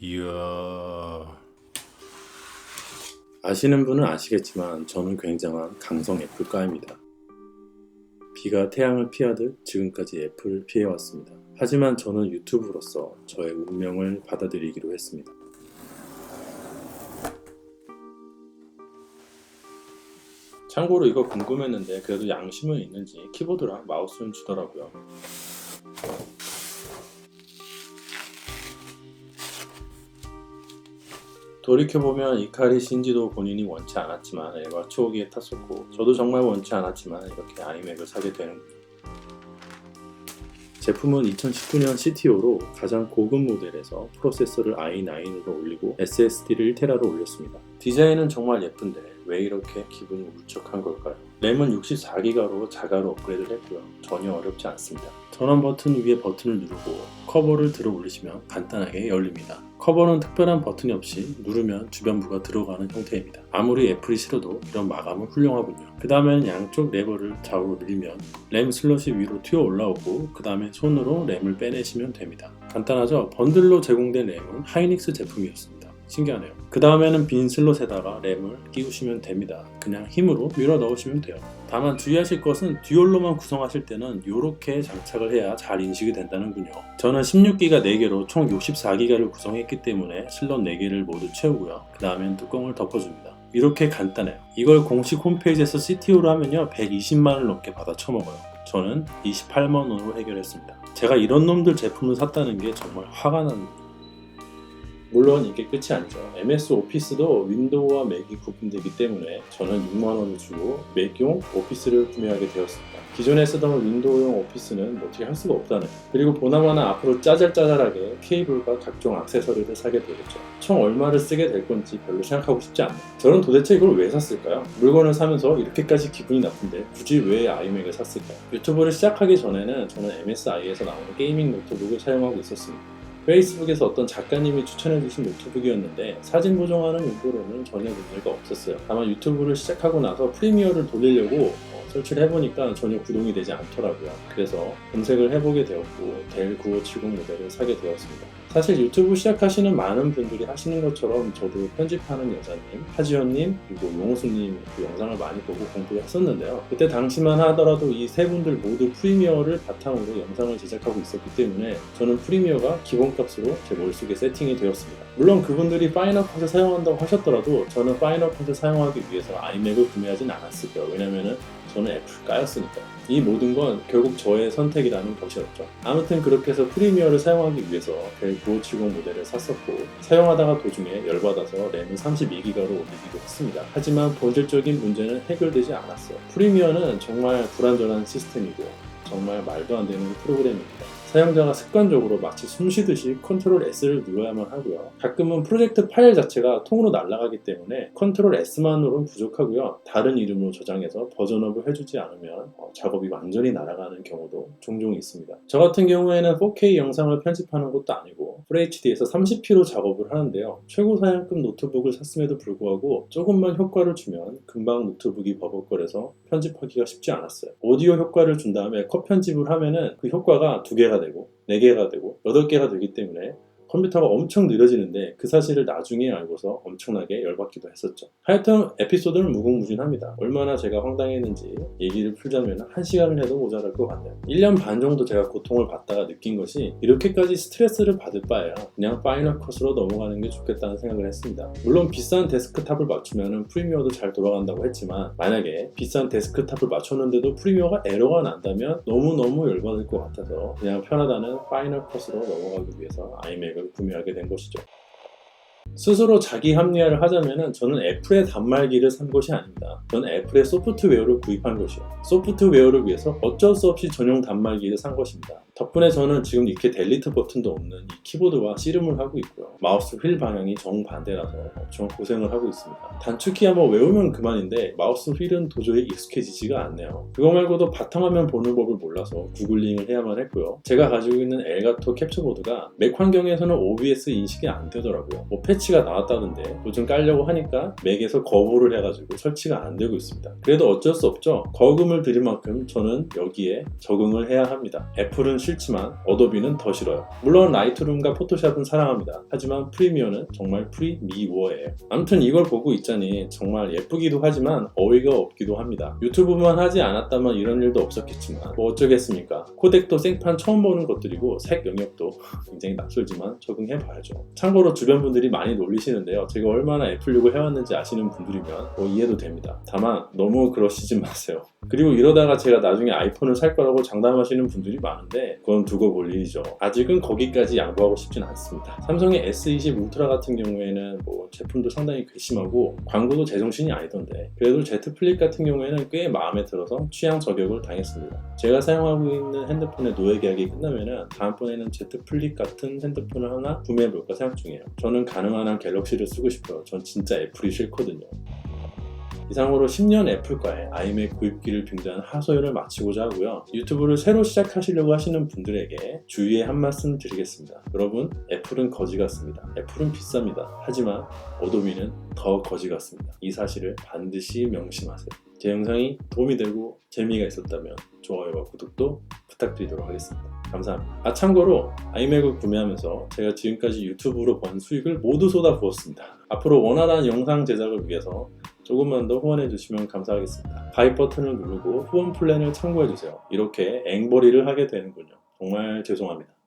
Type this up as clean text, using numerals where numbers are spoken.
이야. 아시는 분은 아시겠지만 저는 굉장한 강성 애플가입니다. 비가 태양을 피하듯 지금까지 애플을 피해왔습니다. 하지만 저는 유튜브로서 저의 운명을 받아들이기로 했습니다. 참고로 이거 궁금했는데 그래도 양심은 있는지 키보드랑 마우스는 주더라고요. 돌이켜보면 이카리 신지도 본인이 원치 않았지만 애가 초기에 탔었고 저도 정말 원치 않았지만 이렇게 아이맥을 사게 되는군요. 제품은 2019년 CTO로 가장 고급 모델에서 프로세서를 i9으로 올리고 SSD를 1TB로 올렸습니다. 디자인은 정말 예쁜데 왜 이렇게 기분이 울적한 걸까요? 램은 64기가로 자가로 업그레이드를 했고요. 전혀 어렵지 않습니다. 전원 버튼 위에 버튼을 누르고 커버를 들어 올리시면 간단하게 열립니다. 커버는 특별한 버튼이 없이 누르면 주변부가 들어가는 형태입니다. 아무리 애플이 싫어도 이런 마감은 훌륭하군요. 그 다음엔 양쪽 레버를 좌우로 밀면 램 슬롯이 위로 튀어 올라오고 그 다음에 손으로 램을 빼내시면 됩니다. 간단하죠? 번들로 제공된 램은 하이닉스 제품이었습니다. 신기하네요. 그 다음에는 빈 슬롯에다가 램을 끼우시면 됩니다. 그냥 힘으로 밀어 넣으시면 돼요. 다만 주의하실 것은 듀얼로만 구성하실 때는 이렇게 장착을 해야 잘 인식이 된다는군요. 저는 16기가 4개로 총 64기가를 구성했기 때문에 슬롯 4개를 모두 채우고요. 그 다음엔 뚜껑을 덮어줍니다. 이렇게 간단해요. 이걸 공식 홈페이지에서 CTO로 하면요 120만원을 넘게 받아 처먹어요. 저는 28만원으로 해결했습니다. 제가 이런 놈들 제품을 샀다는 게 정말 화가 납니다. 물론 이게 끝이 아니죠. MS 오피스도 윈도우와 맥이 구분되기 때문에 저는 6만원을 주고 맥용 오피스를 구매하게 되었습니다. 기존에 쓰던 윈도우용 오피스는 어떻게 할 수가 없다네요. 그리고 보나마나 앞으로 짜잘짜잘하게 케이블과 각종 액세서리를 사게 되겠죠. 총 얼마를 쓰게 될 건지 별로 생각하고 싶지 않네요. 저는 도대체 이걸 왜 샀을까요? 물건을 사면서 이렇게까지 기분이 나쁜데 굳이 왜 아이맥을 샀을까요? 유튜브를 시작하기 전에는 저는 MSI에서 나오는 게이밍 노트북을 사용하고 있었습니다. 페이스북에서 어떤 작가님이 추천해주신 노트북이었는데 사진 보정하는 용도로는 전혀 문제가 없었어요. 다만 유튜브를 시작하고 나서 프리미어를 돌리려고 설치를 해보니까 전혀 구동이 되지 않더라고요. 그래서 검색을 해보게 되었고 델 9570 모델을 사게 되었습니다. 사실 유튜브 시작하시는 많은 분들이 하시는 것처럼 저도 편집하는 여자님, 하지연님, 그리고 용호수님 그 영상을 많이 보고 공부를 했었는데요. 그때 당시만 하더라도 이 세 분들 모두 프리미어를 바탕으로 영상을 제작하고 있었기 때문에 저는 프리미어가 기본값으로 제 머릿속에 세팅이 되었습니다. 물론 그분들이 파이널 컷을 사용한다고 하셨더라도 저는 파이널 컷을 사용하기 위해서 아이맥을 구매하진 않았을 거예요. 왜냐면은 저는 애플가였으니까. 이 모든 건 결국 저의 선택이라는 것이었죠. 아무튼 그렇게 해서 프리미어를 사용하기 위해서 델 9570 모델을 샀었고 사용하다가 도중에 열받아서 램을 32기가로 올리기도 했습니다. 하지만 본질적인 문제는 해결되지 않았어요. 프리미어는 정말 불완전한 시스템이고 정말 말도 안 되는 프로그램입니다. 사용자가 습관적으로 마치 숨쉬듯이 컨트롤 S를 눌러야만 하고요. 가끔은 프로젝트 파일 자체가 통으로 날아가기 때문에 컨트롤 S만으로는 부족하고요. 다른 이름으로 저장해서 버전업을 해주지 않으면 작업이 완전히 날아가는 경우도 종종 있습니다. 저 같은 경우에는 4K 영상을 편집하는 것도 아니고 FHD에서 30p로 작업을 하는데요. 최고 사양급 노트북을 샀음에도 불구하고 조금만 효과를 주면 금방 노트북이 버벅거려서 편집하기가 쉽지 않았어요. 오디오 효과를 준 다음에 컷 편집을 하면은 그 효과가 2개가 되고 4개가 되고 8개가 되기 때문에 컴퓨터가 엄청 느려지는데 그 사실을 나중에 알고서 엄청나게 열받기도 했었죠. 하여튼 에피소드는 무궁무진합니다. 얼마나 제가 황당했는지 얘기를 풀자면 1시간을 해도 모자랄 것 같네요. 1년 반 정도 제가 고통을 받다가 느낀 것이 이렇게까지 스트레스를 받을 바에야 그냥 파이널 컷으로 넘어가는 게 좋겠다는 생각을 했습니다. 물론 비싼 데스크탑을 맞추면 프리미어도 잘 돌아간다고 했지만 만약에 비싼 데스크탑을 맞췄는데도 프리미어가 에러가 난다면 너무너무 열받을 것 같아서 그냥 편하다는 파이널 컷으로 넘어가기 위해서 아이맥을 구매하게 된 것이죠. 스스로 자기 합리화를 하자면 저는 애플의 단말기를 산 것이 아닙니다. 저는 애플의 소프트웨어를 구입한 것이요. 소프트웨어를 위해서 어쩔 수 없이 전용 단말기를 산 것입니다. 덕분에 저는 지금 이렇게 델리트 버튼도 없는 이 키보드와 씨름을 하고 있고요. 마우스 휠 방향이 정반대라서 엄청 고생을 하고 있습니다. 단축키 한번 외우면 그만인데 마우스 휠은 도저히 익숙해지지가 않네요. 그거 말고도 바탕화면 보는 법을 몰라서 구글링을 해야만 했고요. 제가 가지고 있는 엘가토 캡처보드가 맥 환경에서는 OBS 인식이 안 되더라고요. 패치가 나왔다던데 요즘 깔려고 하니까 맥에서 거부를 해가지고 설치가 안 되고 있습니다. 그래도 어쩔 수 없죠. 거금을 들인 만큼 저는 여기에 적응을 해야 합니다. 애플은 싫지만 어도비는 더 싫어요. 물론 라이트룸과 포토샵은 사랑합니다. 하지만 프리미어는 정말 프리미워예요. 아무튼 이걸 보고 있자니 정말 예쁘기도 하지만 어이가 없기도 합니다. 유튜브만 하지 않았다면 이런 일도 없었겠지만 뭐 어쩌겠습니까. 코덱도 생판 처음 보는 것들이고 색 영역도 굉장히 낯설지만 적응해봐야죠. 참고로 주변 분들이 많이 놀리시는데요. 제가 얼마나 애플육을 해왔는지 아시는 분들이면 뭐 이해도 됩니다. 다만 너무 그러시지 마세요. 그리고 이러다가 제가 나중에 아이폰을 살 거라고 장담하시는 분들이 많은데 그건 두고 볼 일이죠. 아직은 거기까지 양보하고 싶진 않습니다. 삼성의 S20 울트라 같은 경우에는 뭐 제품도 상당히 괘씸하고 광고도 제정신이 아니던데 그래도 Z 플립 같은 경우에는 꽤 마음에 들어서 취향 저격을 당했습니다. 제가 사용하고 있는 핸드폰의 노예 계약이 끝나면은 다음번에는 Z 플립 같은 핸드폰을 하나 구매해볼까 생각 중이에요. 저는 가능한 한 갤럭시를 쓰고 싶어요. 전 진짜 애플이 싫거든요. 이상으로 10년 애플과의 아이맥 구입기를 빙자한 하소연을 마치고자 하고요. 유튜브를 새로 시작하시려고 하시는 분들에게 주의의 한 말씀 드리겠습니다. 여러분, 애플은 거지 같습니다. 애플은 비쌉니다. 하지만 어도비는 더 거지 같습니다. 이 사실을 반드시 명심하세요. 제 영상이 도움이 되고 재미가 있었다면 좋아요와 구독도 부탁드리도록 하겠습니다. 감사합니다. 참고로 아이맥을 구매하면서 제가 지금까지 유튜브로 번 수익을 모두 쏟아부었습니다. 앞으로 원활한 영상 제작을 위해서 조금만 더 후원해 주시면 감사하겠습니다. 가입 버튼을 누르고 후원 플랜을 참고해 주세요. 이렇게 앵벌이를 하게 되는군요. 정말 죄송합니다.